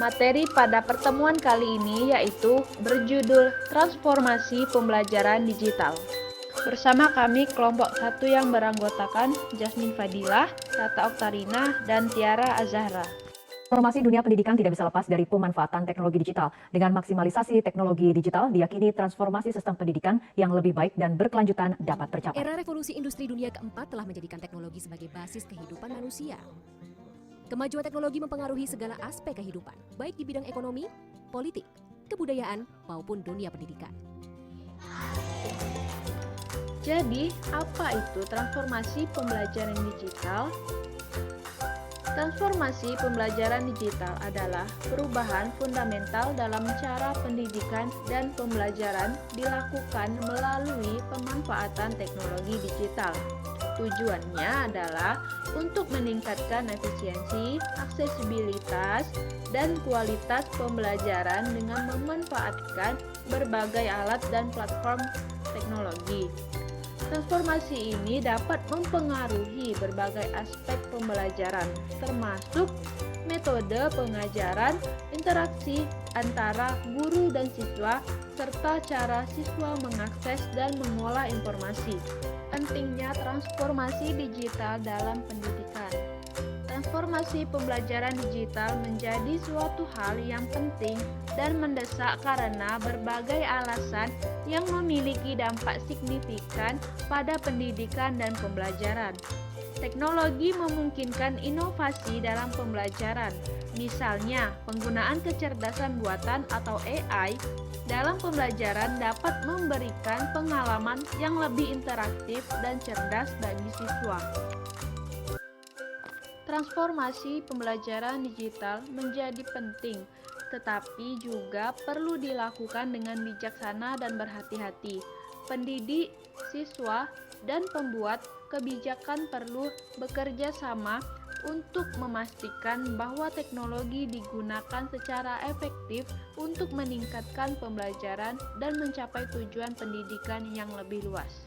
Materi pada pertemuan kali ini yaitu berjudul Transformasi Pembelajaran Digital. Bersama kami kelompok 1 yang beranggotakan Jasmine Fadilah, Tata Oktarina, dan Tiara Azahra. Transformasi dunia pendidikan tidak bisa lepas dari pemanfaatan teknologi digital. Dengan maksimalisasi teknologi digital, diyakini transformasi sistem pendidikan yang lebih baik dan berkelanjutan dapat tercapai. Era revolusi industri dunia keempat telah menjadikan teknologi sebagai basis kehidupan manusia. Kemajuan teknologi mempengaruhi segala aspek kehidupan, baik di bidang ekonomi, politik, kebudayaan, maupun dunia pendidikan. Jadi, apa itu transformasi pembelajaran digital? Transformasi pembelajaran digital adalah perubahan fundamental dalam cara pendidikan dan pembelajaran dilakukan melalui pemanfaatan teknologi digital. Tujuannya adalah untuk meningkatkan efisiensi, aksesibilitas, dan kualitas pembelajaran dengan memanfaatkan berbagai alat dan platform teknologi. Transformasi ini dapat mempengaruhi berbagai aspek pembelajaran, termasuk metode pengajaran, interaksi antara guru dan siswa, serta cara siswa mengakses dan mengolah informasi. Pentingnya transformasi digital dalam pendidikan. Transformasi pembelajaran digital menjadi suatu hal yang penting dan mendesak karena berbagai alasan yang memiliki dampak signifikan pada pendidikan dan pembelajaran. Teknologi memungkinkan inovasi dalam pembelajaran, misalnya penggunaan kecerdasan buatan atau AI dalam pembelajaran dapat memberikan pengalaman yang lebih interaktif dan cerdas bagi siswa. Transformasi pembelajaran digital menjadi penting, tetapi juga perlu dilakukan dengan bijaksana dan berhati-hati. Pendidik, siswa, dan pembuat kebijakan perlu bekerja sama untuk memastikan bahwa teknologi digunakan secara efektif untuk meningkatkan pembelajaran dan mencapai tujuan pendidikan yang lebih luas.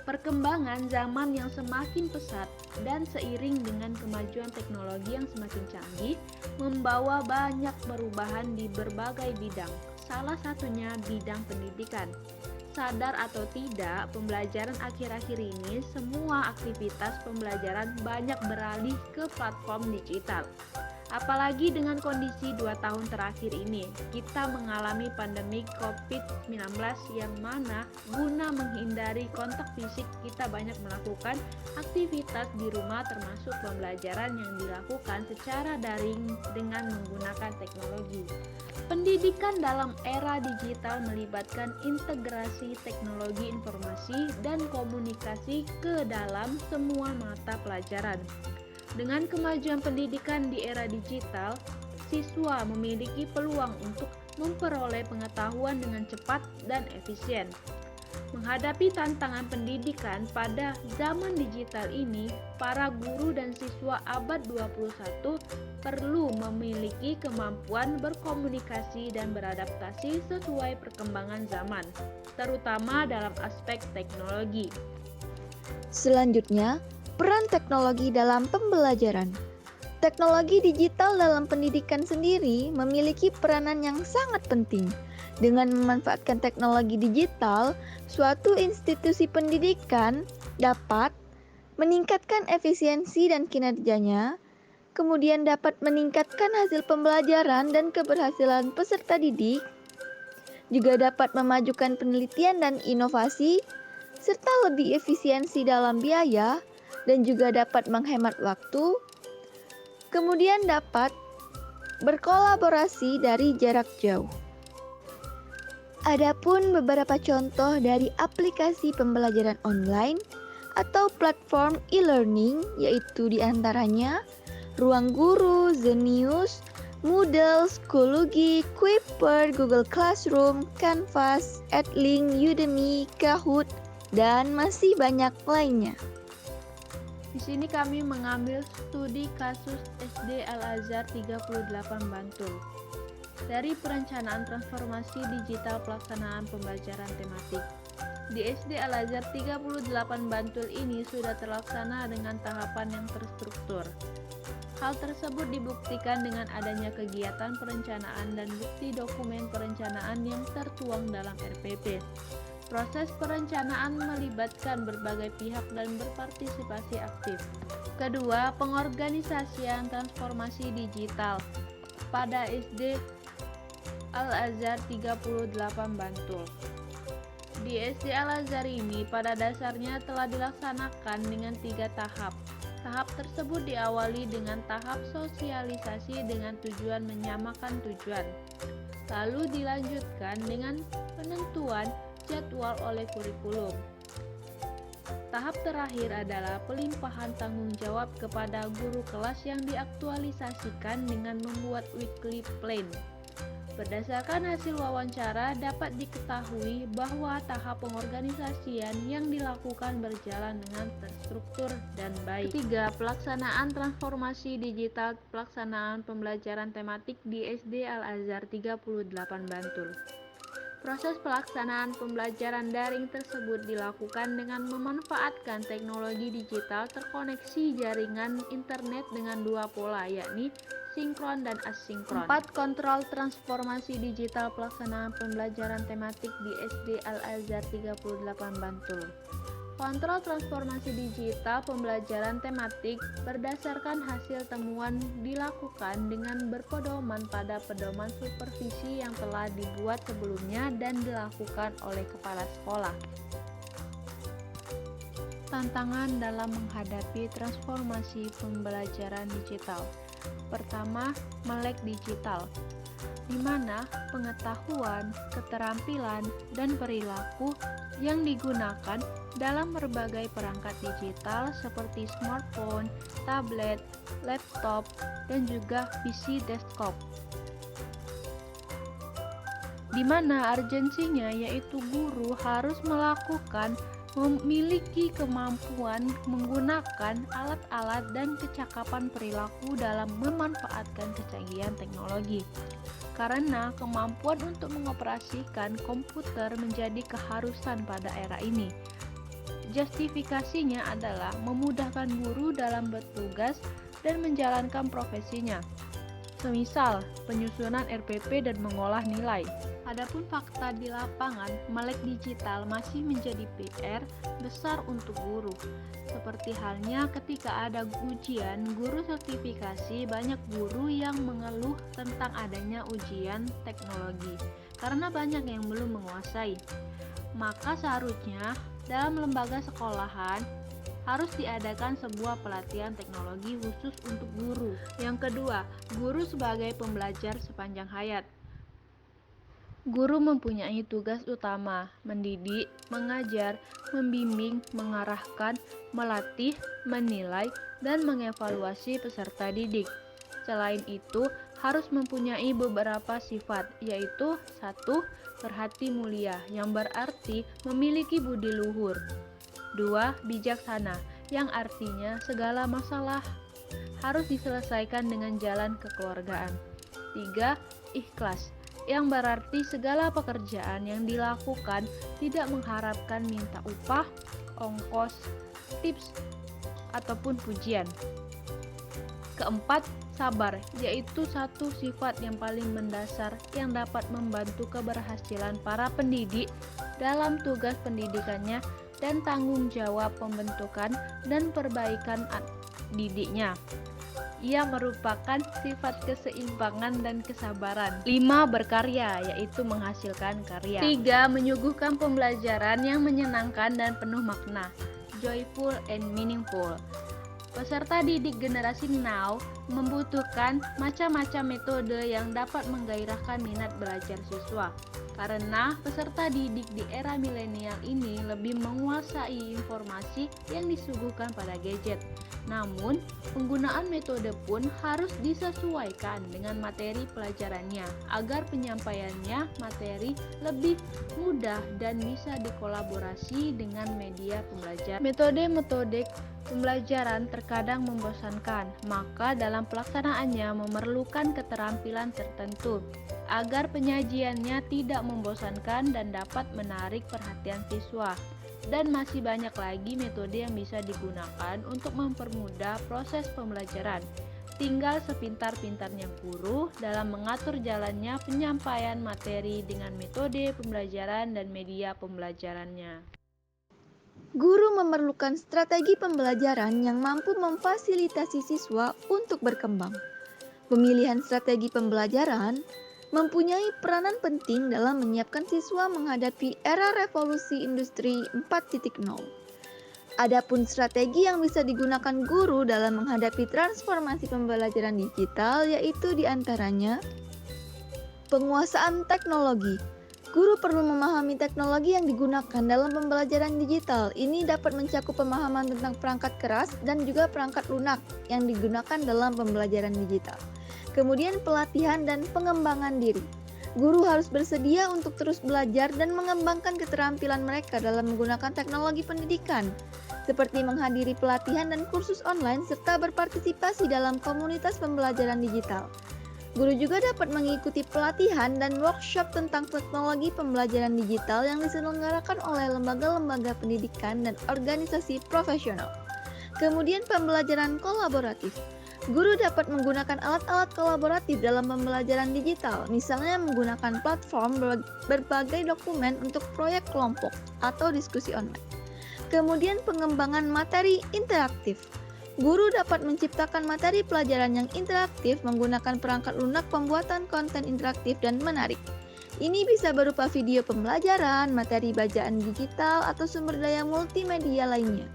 Perkembangan zaman yang semakin pesat dan seiring dengan kemajuan teknologi yang semakin canggih membawa banyak perubahan di berbagai bidang, salah satunya bidang pendidikan. Sadar atau tidak, pembelajaran akhir-akhir ini semua aktivitas pembelajaran banyak beralih ke platform digital. Apalagi dengan kondisi 2 tahun terakhir ini, kita mengalami pandemi COVID-19 yang mana guna menghindari kontak fisik kita banyak melakukan aktivitas di rumah termasuk pembelajaran yang dilakukan secara daring dengan menggunakan teknologi. Pendidikan dalam era digital melibatkan integrasi teknologi informasi dan komunikasi ke dalam semua mata pelajaran. Dengan kemajuan pendidikan di era digital, siswa memiliki peluang untuk memperoleh pengetahuan dengan cepat dan efisien. Menghadapi tantangan pendidikan pada zaman digital ini, para guru dan siswa abad 21 perlu memiliki kemampuan berkomunikasi dan beradaptasi sesuai perkembangan zaman, terutama dalam aspek teknologi. Selanjutnya, peran teknologi dalam pembelajaran. Teknologi digital dalam pendidikan sendiri memiliki peranan yang sangat penting. Dengan memanfaatkan teknologi digital, suatu institusi pendidikan dapat meningkatkan efisiensi dan kinerjanya, kemudian dapat meningkatkan hasil pembelajaran dan keberhasilan peserta didik, juga dapat memajukan penelitian dan inovasi, serta lebih efisiensi dalam biaya, dan juga dapat menghemat waktu, kemudian dapat berkolaborasi dari jarak jauh. Adapun beberapa contoh dari aplikasi pembelajaran online atau platform e-learning yaitu diantaranya Ruang Guru, Zenius, Moodle, Schoology, Kuiper, Google Classroom, Canvas, Edlink, Udemy, Kahoot, dan masih banyak lainnya. Di sini kami mengambil studi kasus SD Al-Azhar 38 Bantul. Dari perencanaan transformasi digital pelaksanaan pembelajaran tematik. Di SD Al-Azhar 38 Bantul ini sudah terlaksana dengan tahapan yang terstruktur. Hal tersebut dibuktikan dengan adanya kegiatan perencanaan dan bukti dokumen perencanaan yang tertuang dalam RPP. Proses perencanaan melibatkan berbagai pihak dan berpartisipasi aktif. Kedua, pengorganisasian transformasi digital pada SD Al-Azhar 38 Bantul. Di SD Al-Azhar ini pada dasarnya telah dilaksanakan dengan 3 tahap. Tahap tersebut diawali dengan tahap sosialisasi dengan tujuan menyamakan tujuan. Lalu dilanjutkan dengan penentuan jadwal oleh kurikulum. Tahap terakhir adalah pelimpahan tanggung jawab kepada guru kelas yang diaktualisasikan dengan membuat weekly plan. Berdasarkan hasil wawancara dapat diketahui bahwa tahap pengorganisasian yang dilakukan berjalan dengan terstruktur dan baik. Ketiga, pelaksanaan transformasi digital pelaksanaan pembelajaran tematik di SD Al-Azhar 38 Bantul. Proses pelaksanaan pembelajaran daring tersebut dilakukan dengan memanfaatkan teknologi digital terkoneksi jaringan internet dengan 2 pola, yakni sinkron dan asinkron. 4. Kontrol transformasi digital pelaksanaan pembelajaran tematik di SD Al-Azhar 38 Bantul. Kontrol transformasi digital pembelajaran tematik berdasarkan hasil temuan dilakukan dengan berpedoman pada pedoman supervisi yang telah dibuat sebelumnya dan dilakukan oleh kepala sekolah. Tantangan dalam menghadapi transformasi pembelajaran digital. Pertama, melek digital, di mana pengetahuan, keterampilan, dan perilaku yang digunakan dalam berbagai perangkat digital seperti smartphone, tablet, laptop, dan juga PC desktop. Di mana urgensinya yaitu guru harus memiliki kemampuan menggunakan alat-alat dan kecakapan perilaku dalam memanfaatkan kecanggihan teknologi. Karena kemampuan untuk mengoperasikan komputer menjadi keharusan pada era ini. Justifikasinya adalah memudahkan guru dalam bertugas dan menjalankan profesinya. Semisal penyusunan RPP dan mengolah nilai. Adapun fakta di lapangan, melek digital masih menjadi PR besar untuk guru. Seperti halnya ketika ada ujian guru sertifikasi, banyak guru yang mengeluh tentang adanya ujian teknologi karena banyak yang belum menguasai. Maka seharusnya dalam lembaga sekolahan harus diadakan sebuah pelatihan teknologi khusus untuk guru. Yang kedua, guru sebagai pembelajar sepanjang hayat. Guru mempunyai tugas utama mendidik, mengajar, membimbing, mengarahkan, melatih, menilai, dan mengevaluasi peserta didik. Selain itu, harus mempunyai beberapa sifat, yaitu 1. Berhati mulia, yang berarti memiliki budi luhur. 2. Bijaksana, yang artinya segala masalah harus diselesaikan dengan jalan kekeluargaan. 3. Ikhlas, yang berarti segala pekerjaan yang dilakukan tidak mengharapkan minta upah, ongkos, tips, ataupun pujian. Keempat, sabar, yaitu satu sifat yang paling mendasar yang dapat membantu keberhasilan para pendidik dalam tugas pendidikannya dan tanggung jawab pembentukan dan perbaikan didiknya. Ia merupakan sifat keseimbangan dan kesabaran. 5. Berkarya, yaitu menghasilkan karya. 3. Menyuguhkan pembelajaran yang menyenangkan dan penuh makna, joyful and meaningful. Peserta didik generasi now membutuhkan macam-macam metode yang dapat menggairahkan minat belajar siswa. Karena peserta didik di era milenial ini lebih menguasai informasi yang disuguhkan pada gadget. Namun, penggunaan metode pun harus disesuaikan dengan materi pelajarannya agar penyampaiannya materi lebih mudah dan bisa dikolaborasi dengan media pembelajaran. Metode-metode pembelajaran terkadang membosankan, maka dalam pelaksanaannya memerlukan keterampilan tertentu agar penyajiannya tidak membosankan dan dapat menarik perhatian siswa. Dan masih banyak lagi metode yang bisa digunakan untuk mempermudah proses pembelajaran. tinggal sepintar-pintarnya guru dalam mengatur jalannya penyampaian materi dengan metode pembelajaran dan media pembelajarannya. Guru memerlukan strategi pembelajaran yang mampu memfasilitasi siswa untuk berkembang. Pemilihan strategi pembelajaran mempunyai peranan penting dalam menyiapkan siswa menghadapi era revolusi industri 4.0. Adapun strategi yang bisa digunakan guru dalam menghadapi transformasi pembelajaran digital yaitu diantaranya penguasaan teknologi. Guru perlu memahami teknologi yang digunakan dalam pembelajaran digital. Ini dapat mencakup pemahaman tentang perangkat keras dan juga perangkat lunak yang digunakan dalam pembelajaran digital. Kemudian pelatihan dan pengembangan diri. Guru harus bersedia untuk terus belajar dan mengembangkan keterampilan mereka dalam menggunakan teknologi pendidikan, seperti menghadiri pelatihan dan kursus online serta berpartisipasi dalam komunitas pembelajaran digital. Guru juga dapat mengikuti pelatihan dan workshop tentang teknologi pembelajaran digital yang diselenggarakan oleh lembaga-lembaga pendidikan dan organisasi profesional. Kemudian pembelajaran kolaboratif. Guru dapat menggunakan alat-alat kolaboratif dalam pembelajaran digital, misalnya menggunakan platform berbagai dokumen untuk proyek kelompok atau diskusi online. Kemudian pengembangan materi interaktif. Guru dapat menciptakan materi pelajaran yang interaktif menggunakan perangkat lunak pembuatan konten interaktif dan menarik. Ini bisa berupa video pembelajaran, materi bacaan digital, atau sumber daya multimedia lainnya.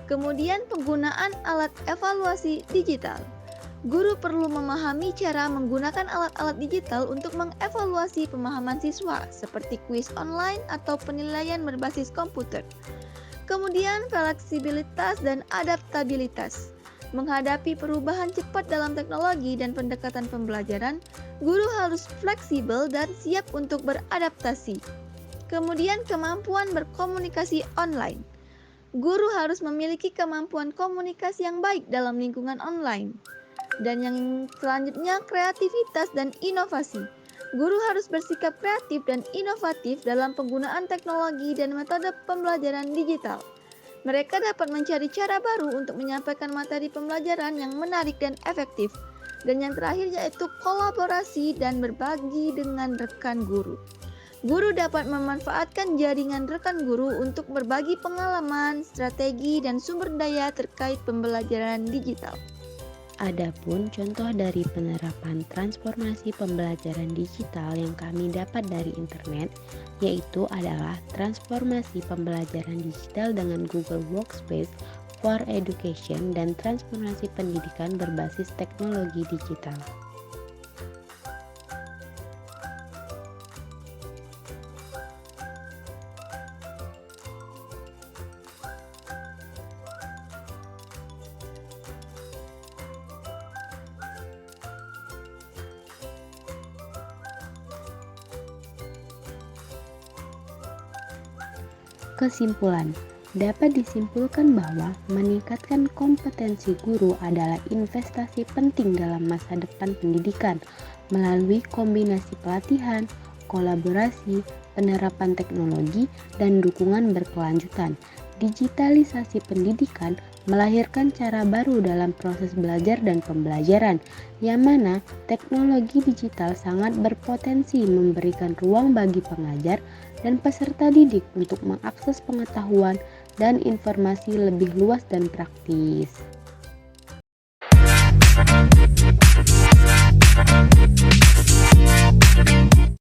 Kemudian penggunaan alat evaluasi digital. Guru perlu memahami cara menggunakan alat-alat digital untuk mengevaluasi pemahaman siswa, seperti kuis online atau penilaian berbasis komputer. Kemudian fleksibilitas dan adaptabilitas. Menghadapi perubahan cepat dalam teknologi dan pendekatan pembelajaran, guru harus fleksibel dan siap untuk beradaptasi. Kemudian kemampuan berkomunikasi online. Guru harus memiliki kemampuan komunikasi yang baik dalam lingkungan online. Dan yang selanjutnya kreativitas dan inovasi. Guru harus bersikap kreatif dan inovatif dalam penggunaan teknologi dan metode pembelajaran digital. Mereka dapat mencari cara baru untuk menyampaikan materi pembelajaran yang menarik dan efektif. Dan yang terakhir yaitu kolaborasi dan berbagi dengan rekan guru. Guru dapat memanfaatkan jaringan rekan guru untuk berbagi pengalaman, strategi, dan sumber daya terkait pembelajaran digital. Adapun contoh dari penerapan transformasi pembelajaran digital yang kami dapat dari internet yaitu adalah transformasi pembelajaran digital dengan Google Workspace for Education dan transformasi pendidikan berbasis teknologi digital. Kesimpulan, dapat disimpulkan bahwa meningkatkan kompetensi guru adalah investasi penting dalam masa depan pendidikan melalui kombinasi pelatihan, kolaborasi, penerapan teknologi, dan dukungan berkelanjutan. Digitalisasi pendidikan melahirkan cara baru dalam proses belajar dan pembelajaran, yang mana teknologi digital sangat berpotensi memberikan ruang bagi pengajar dan peserta didik untuk mengakses pengetahuan dan informasi lebih luas dan praktis.